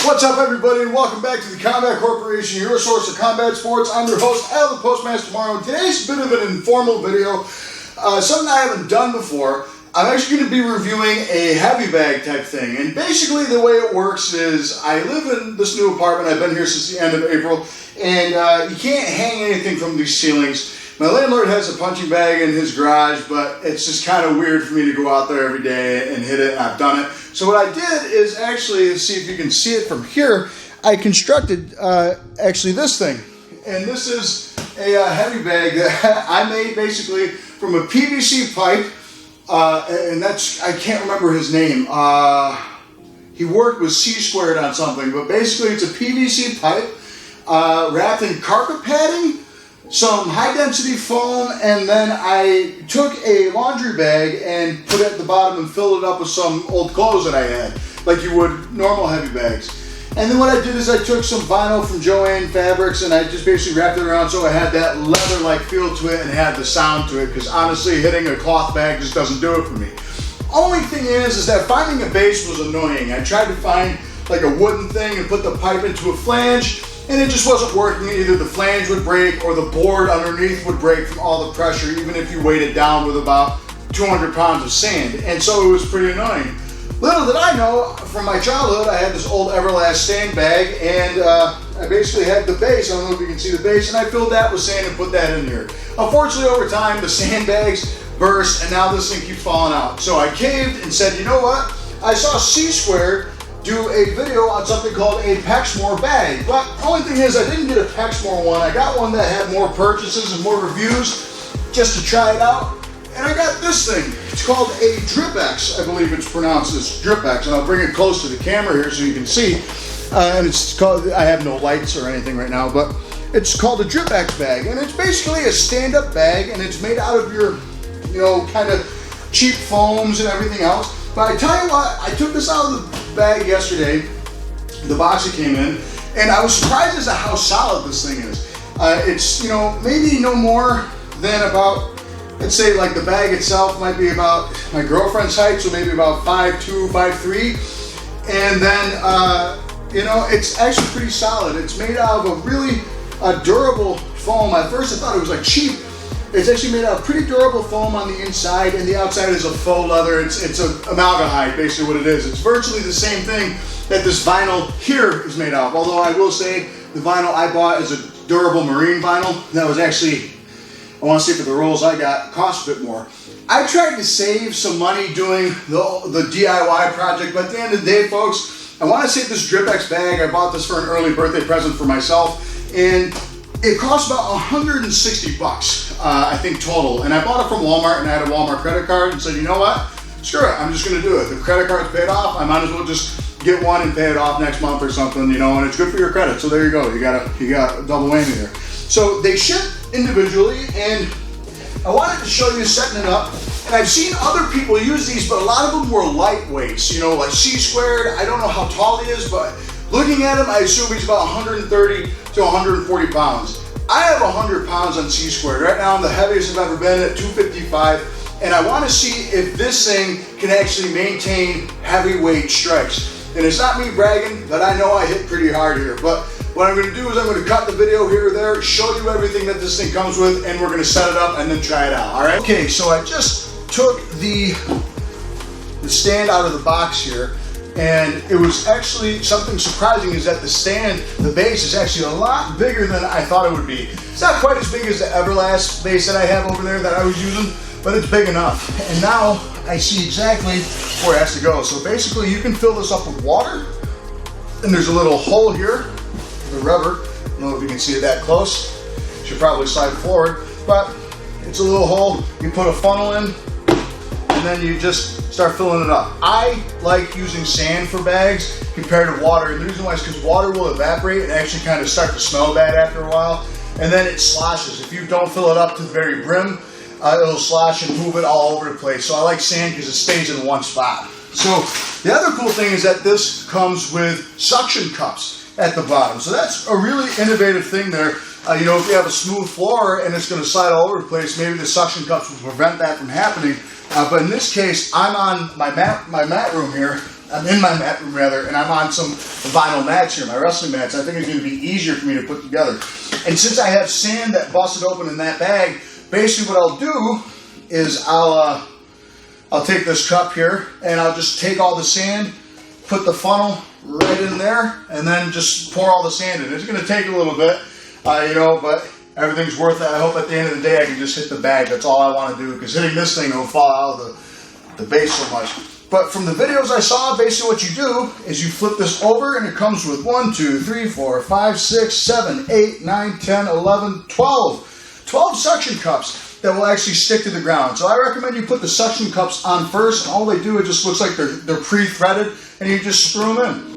What's up, everybody, and welcome back to the Combat Corporation, your source of combat sports. I'm your host, Al the Postmaster Tomorrow, and today's a bit of an informal video, something I haven't done before. I'm actually going to be reviewing a heavy bag type thing, and basically the way it works is I live in this new apartment. I've been here since the end of April, and you can't hang anything from these ceilings. My landlord has a punching bag in his garage, but it's just kind of weird for me to go out there every day and hit it, and I've done it. So what I did is actually, let's see if you can see it from here, I constructed actually this thing. And this is a heavy bag that I made basically from a PVC pipe, and that's, I can't remember his name. He worked with C-squared on something, but basically it's a PVC pipe wrapped in carpet padding, some high-density foam, and then I took a laundry bag and put it at the bottom and filled it up with some old clothes that I had, like you would normal heavy bags. And then what I did is I took some vinyl from Joann Fabrics and I just basically wrapped it around so I had that leather-like feel to it and had the sound to it, because honestly, hitting a cloth bag just doesn't do it for me. Only thing is that finding a base was annoying. I tried to find like a wooden thing and put the pipe into a flange, and it just wasn't working. Either the flange would break or the board underneath would break from all the pressure, even if you weighed it down with about 200 pounds of sand. And so it was pretty annoying. Little did I know, from my childhood, I had this old Everlast sand bag, and I basically had the base. I don't know if you can see the base, and I filled that with sand and put that in here. Unfortunately, over time, the sandbags burst, and now this thing keeps falling out. So I caved and said, you know what? I saw C-squared do a video on something called a Pexmore bag. But the only thing is I didn't get a Pexmore one. I got one that had more purchases and more reviews just to try it out. And I got this thing. It's called a Dripex. I believe it's pronounced as Dripex. And I'll bring it close to the camera here so you can see. And it's called, I have no lights or anything right now, but it's called a Dripex bag. And it's basically a stand-up bag, and it's made out of your, you know, kind of cheap foams and everything else. But I tell you what, I took this out of the bag yesterday, the box it came in, and I was surprised as to how solid this thing is. It's, you know, maybe no more than about, let's say like the bag itself might be about my girlfriend's height, so maybe about 5'2", 5'3", and then, you know, it's actually pretty solid. It's made out of a really durable foam. At first I thought it was like cheap. It's actually made out of pretty durable foam on the inside, and the outside is a faux leather. It's an amalgahide, basically what it is. It's virtually the same thing that this vinyl here is made of. Although I will say the vinyl I bought is a durable marine vinyl. That was actually, I want to say for the rolls I got, cost a bit more. I tried to save some money doing the DIY project, but at the end of the day, folks, I want to save this Dripex bag. I bought this for an early birthday present for myself, and it cost about 160 bucks, I think, total. And I bought it from Walmart, and I had a Walmart credit card, and said, you know what? Screw it, I'm just gonna do it. The credit card's paid off, I might as well just get one and pay it off next month or something, you know, and it's good for your credit. So there you go, you got a double whammy there. So they ship individually, and I wanted to show you setting it up. And I've seen other people use these, but a lot of them were lightweights, you know, like C-squared. I don't know how tall he is, but looking at him, I assume he's about 130 to 140 pounds. I have 100 pounds on C-squared. Right now I'm the heaviest I've ever been at 255, and I want to see if this thing can actually maintain heavyweight strikes. And it's not me bragging, but I know I hit pretty hard here. But what I'm going to do is I'm going to cut the video here or there, show you everything that this thing comes with, and we're going to set it up and then try it out, all right? Okay, so I just took the stand out of the box here. And it was actually something surprising is that the stand, the base, is actually a lot bigger than I thought it would be. It's not quite as big as the Everlast base that I have over there that I was using, but it's big enough. And now I see exactly where it has to go. So basically you can fill this up with water, and there's a little hole here, the rubber. I don't know if you can see it that close. Should probably slide forward, but it's a little hole. You put a funnel in, and then you just start filling it up. I like using sand for bags compared to water, and the reason why is because water will evaporate and actually kind of start to smell bad after a while, and then it sloshes. If you don't fill it up to the very brim, it'll slosh and move it all over the place. So I like sand because it stays in one spot. So the other cool thing is that this comes with suction cups at the bottom. So that's a really innovative thing there. You know, if you have a smooth floor and it's going to slide all over the place, maybe the suction cups will prevent that from happening. But in this case, I'm on my mat room here, I'm in my mat room rather, and I'm on some vinyl mats here, my wrestling mats. I think it's going to be easier for me to put together. And since I have sand that busted open in that bag, basically what I'll do is I'll take this cup here and I'll just take all the sand, put the funnel right in there, and then just pour all the sand in. It's going to take a little bit, you know, but everything's worth it. I hope at the end of the day I can just hit the bag. That's all I want to do, because hitting this thing will fall out of the base so much. But from the videos I saw, basically what you do is you flip this over and it comes with 1, 2, 3, 4, 5, 6, 7, 8, 9, 10, 11, 12. 12 suction cups that will actually stick to the ground. So I recommend you put the suction cups on first. All they do, it just looks like they're pre-threaded, and you just screw them in.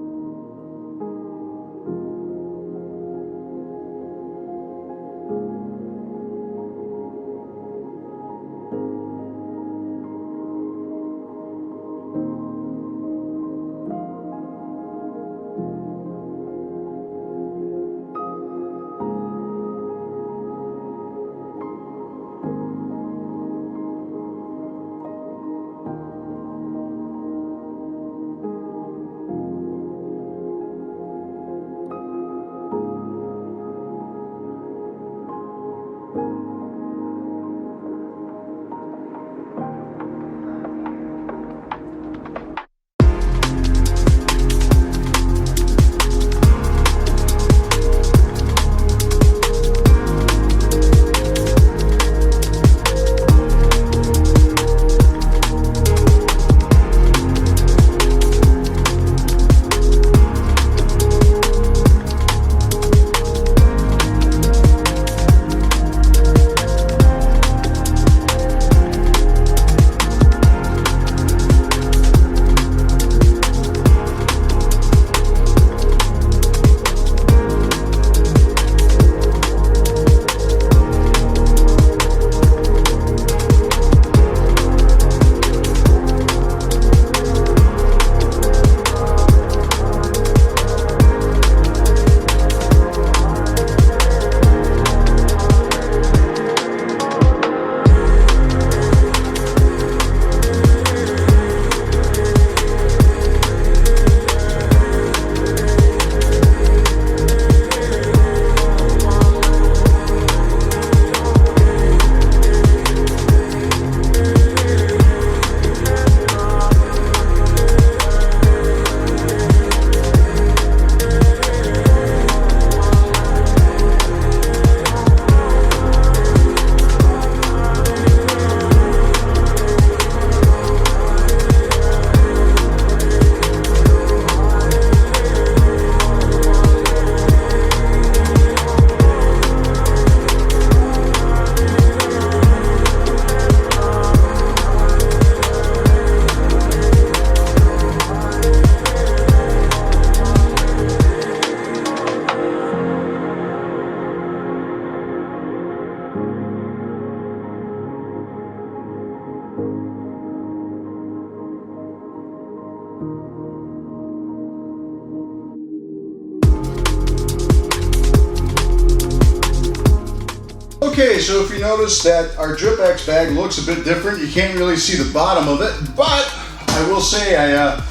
Okay, so if you notice that our Dripex bag looks a bit different, you can't really see the bottom of it, but I will say I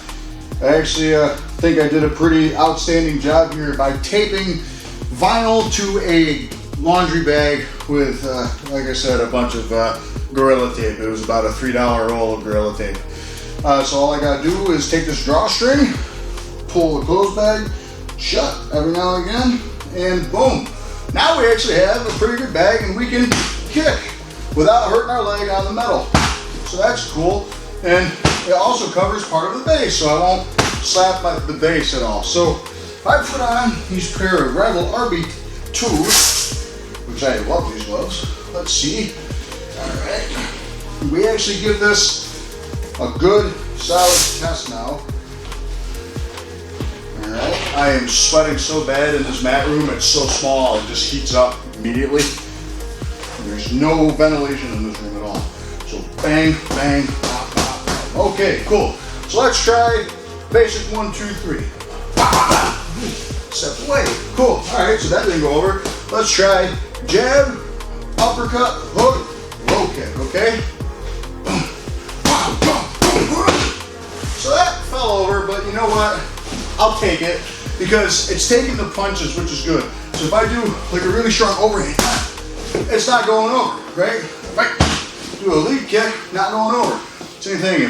actually think I did a pretty outstanding job here by taping vinyl to a laundry bag with, like I said, a bunch of Gorilla Tape. It was about a $3 roll of Gorilla Tape. So all I gotta do is take this drawstring, pull the clothes bag shut every now and again, and boom. Now we actually have a pretty good bag and we can kick without hurting our leg on the metal. So that's cool. And it also covers part of the base, so I won't slap the base at all. So if I put on these pair of Rival RB2s, which I love these gloves, let's see. All right. We actually give this a good solid test now. Alright, I am sweating so bad in this mat room, it's so small, it just heats up immediately. There's no ventilation in this room at all. So bang, bang, pop, pop, pop. Okay, cool. So let's try basic 1, 2, 3. Step away. Cool. Alright, so that didn't go over. Let's try jab, uppercut, hook, low kick, okay? So that fell over. but you know what? I'll take it because it's taking the punches, which is good. So if I do like a really strong overhand, it's not going over, right? If I do a lead kick, not going over. Same thing,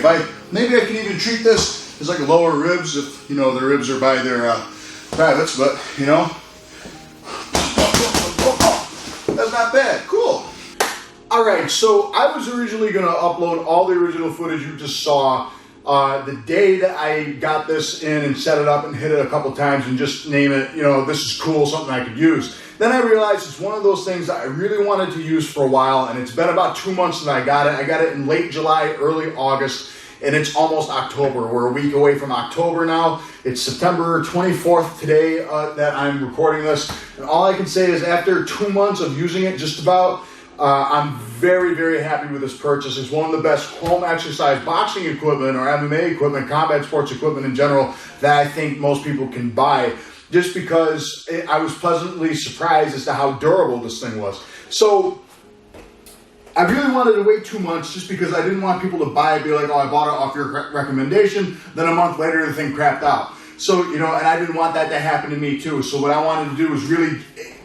maybe I can even treat this as like lower ribs if, you know, the ribs are by their privates, but you know, that's not bad, cool. All right, so I was originally gonna upload all the original footage you just saw the day that I got this in and set it up and hit it a couple times and just name it, you know, this is cool, something I could use. Then I realized it's one of those things that I really wanted to use for a while, and it's been about 2 months that I got it. I got it in late July, early August, and it's almost October. We're a week away from October now. It's September 24th today that I'm recording this, and all I can say is after 2 months of using it just about, I'm very, very happy with this purchase. It's one of the best home exercise boxing equipment or MMA equipment, combat sports equipment in general that I think most people can buy, just because I was pleasantly surprised as to how durable this thing was. So I really wanted to wait 2 months just because I didn't want people to buy it, be like, oh, I bought it off your recommendation. Then a month later, the thing crapped out. So, you know, and I didn't want that to happen to me too. So what I wanted to do was really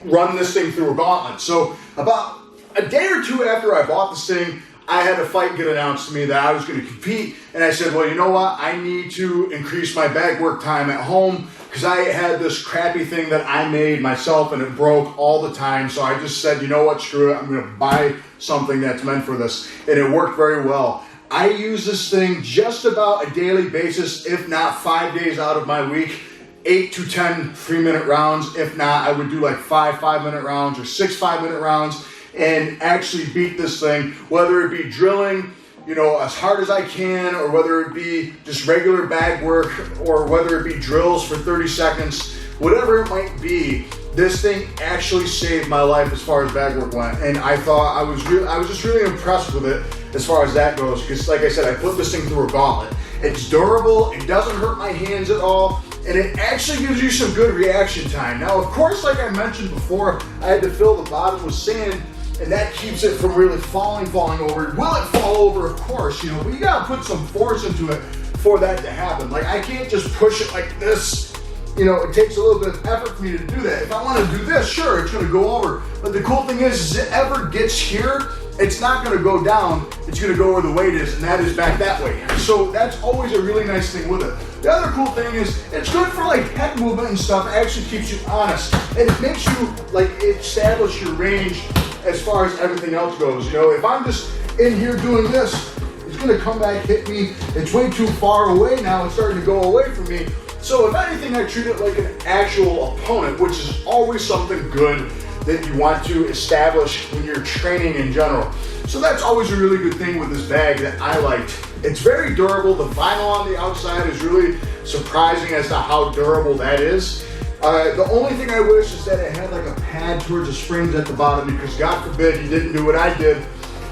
run this thing through a gauntlet. So about a day or two after I bought this thing, I had a fight get announced to me that I was going to compete. And I said, well, you know what? I need to increase my bag work time at home because I had this crappy thing that I made myself and it broke all the time. So I just said, you know what? Screw it. I'm going to buy something that's meant for this. And it worked very well. I use this thing just about a daily basis, if not 5 days out of my week. 8 to 10 3-minute rounds. If not, I would do like 5 5-minute rounds or 6 5-minute rounds and actually beat this thing, whether it be drilling, you know, as hard as I can, or whether it be just regular bag work, or whether it be drills for 30 seconds, whatever it might be. This thing actually saved my life as far as bag work went, and I thought I was just really impressed with it as far as that goes, because like I said, I put this thing through a gauntlet. It's durable, it doesn't hurt my hands at all, and it actually gives you some good reaction time. Now, of course, like I mentioned before, I had to fill the bottom with sand, and that keeps it from really falling over. Will it fall over? Of course, you know, but you gotta put some force into it for that to happen. Like, I can't just push it like this. You know, it takes a little bit of effort for me to do that. If I want to do this, sure, it's gonna go over. But the cool thing is it ever gets here, it's not gonna go down, it's gonna go where the weight is, and that is back that way. So that's always a really nice thing with it. The other cool thing is it's good for like head movement and stuff. It actually keeps you honest. And it makes you like establish your range as far as everything else goes. You know, if I'm just in here doing this, it's gonna come back, hit me. It's way too far away now, it's starting to go away from me. So if anything, I treat it like an actual opponent, which is always something good that you want to establish when you're training in general. So that's always a really good thing with this bag that I liked. It's very durable. The vinyl on the outside is really surprising as to how durable that is. The only thing I wish is that it had like a pad towards the springs at the bottom, because God forbid you didn't do what I did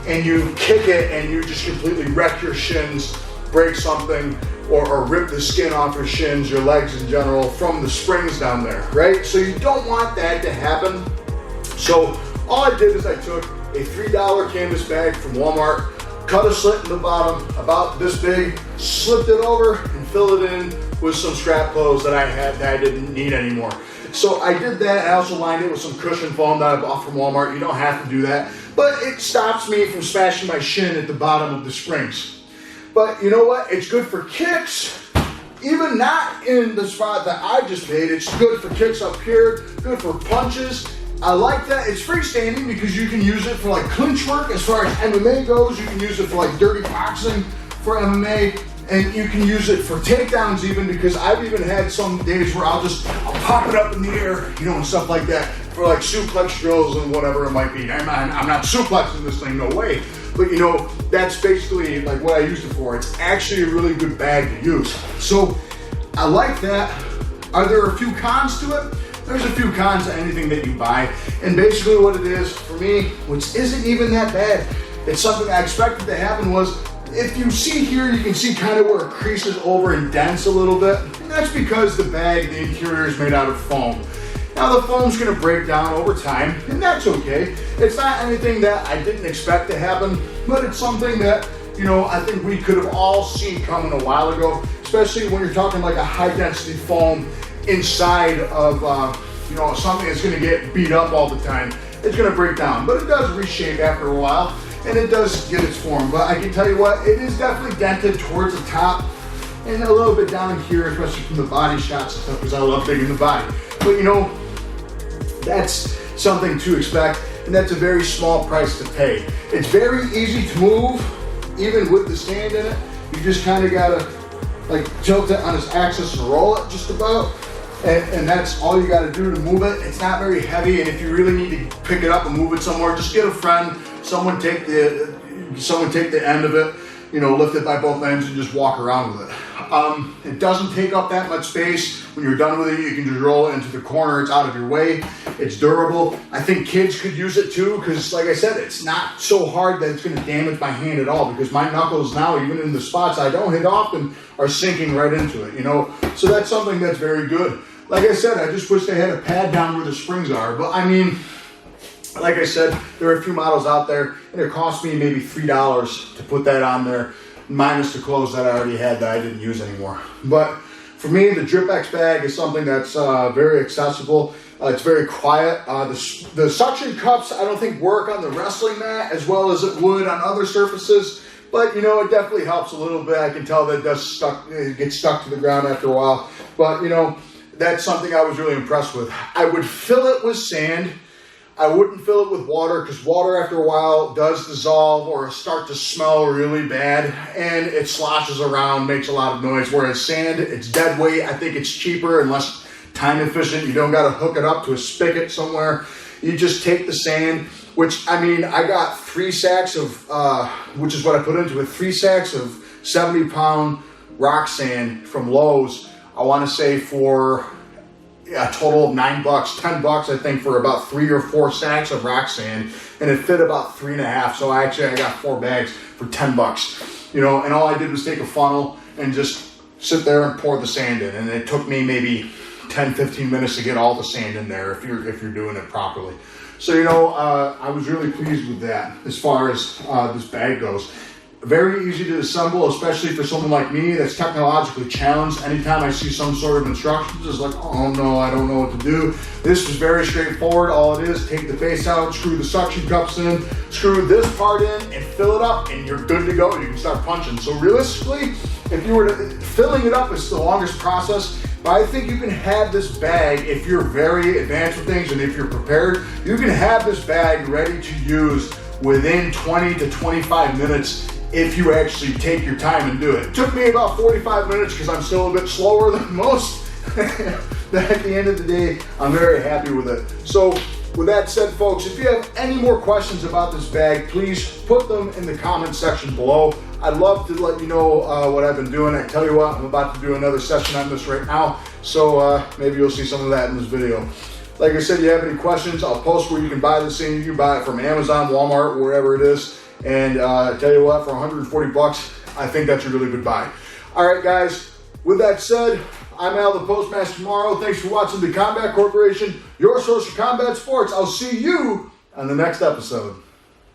and you kick it and you just completely wreck your shins, break something, or rip the skin off your shins, your legs in general, from the springs down there, right? So you don't want that to happen. So all I did is I took a $3 canvas bag from Walmart, cut a slit in the bottom about this big, slipped it over and filled it in with some scrap clothes that I had that I didn't need anymore. So I did that. I also lined it with some cushion foam that I bought from Walmart. You don't have to do that, but it stops me from smashing my shin at the bottom of the springs. But you know what? It's good for kicks, even not in the spot that I just made. It's good for kicks up here, good for punches. I like that. It's freestanding because you can use it for like clinch work as far as MMA goes. You can use it for like dirty boxing for MMA, and you can use it for takedowns even, because I've even had some days where I'll pop it up in the air, you know, and stuff like that for like suplex drills and whatever it might be. I'm not suplexing this thing, no way. But you know, that's basically like what I used it for. It's actually a really good bag to use. So I like that. Are there a few cons to it? There's a few cons to anything that you buy. And basically what it is for me, which isn't even that bad, it's something I expected to happen, was if you see here, you can see kind of where it creases over and dents a little bit. And that's because the bag, the interior is made out of foam. Now the foam's gonna break down over time, and that's okay. It's not anything that I didn't expect to happen, but it's something that, you know, I think we could have all seen coming a while ago, especially when you're talking like a high density foam inside of something that's going to get beat up all the time. It's going to break down, but it does reshape after a while, and it does get its form. But I can tell you what, it is definitely dented towards the top and a little bit down here, especially from the body shots and stuff, because I love digging the body. But that's something to expect, and that's a very small price to pay. It's very easy to move, even with the sand in it. You just kind of gotta like tilt it on its axis and roll it just about. And that's all you got to do to move it. It's not very heavy, and if you really need to pick it up and move it somewhere, just get a friend. Someone take the end of it, lift it by both ends and just walk around with it. It doesn't take up that much space. When you're done with it, you can just roll it into the corner. It's out of your way. It's durable. I think kids could use it too, because like I said, it's not so hard that it's going to damage my hand at all, because my knuckles now, even in the spots I don't hit often, are sinking right into it, So that's something that's very good. Like I said, I just wish they had a pad down where the springs are. But I mean, like I said, there are a few models out there, and it cost me maybe $3 to put that on there, minus the clothes that I already had that I didn't use anymore. But for me, the Dripex bag is something that's very accessible. It's very quiet. The suction cups, I don't think work on the wrestling mat as well as it would on other surfaces. But it definitely helps a little bit. I can tell that it gets stuck to the ground after a while. But that's something I was really impressed with. I would fill it with sand. I wouldn't fill it with water, because water after a while does dissolve or start to smell really bad, and it sloshes around, makes a lot of noise. Whereas sand, it's dead weight. I think it's cheaper and less time efficient. You don't got to hook it up to a spigot somewhere. You just take the sand, which I got 3 sacks of, which is what I put into it, 3 sacks of 70-pound rock sand from Lowe's. I want to say for a total of $9, $10 I think, for about 3 or 4 sacks of rock sand, and it fit about 3.5. So I got 4 bags for $10. And all I did was take a funnel and just sit there and pour the sand in, and it took me maybe 10-15 minutes to get all the sand in there if you're doing it properly. So I was really pleased with that as far as this bag goes. Very easy to assemble, especially for someone like me that's technologically challenged. Anytime I see some sort of instructions, it's like, oh no, I don't know what to do. This is very straightforward. All it is, take the base out, screw the suction cups in, screw this part in, and fill it up, and you're good to go. You can start punching. So realistically, if you were to, filling it up is the longest process, but I think you can have this bag, if you're very advanced with things and if you're prepared, you can have this bag ready to use within 20 to 25 minutes if you actually take your time and do it. It took me about 45 minutes because I'm still a bit slower than most. But at the end of the day, I'm very happy with it. So with that said, folks, if you have any more questions about this bag, please put them in the comment section below. I'd love to let you know what I've been doing. I tell you what, I'm about to do another session on this right now, so maybe you'll see some of that in this video. Like I said, if you have any questions, I'll post where you can buy this thing. You can buy it from Amazon, Walmart, wherever it is. And I tell you what, for $140, I think that's a really good buy. All right, guys, with that said, I'm Al, the Postmaster tomorrow. Thanks for watching the Combat Corporation, your source for combat sports. I'll see you on the next episode.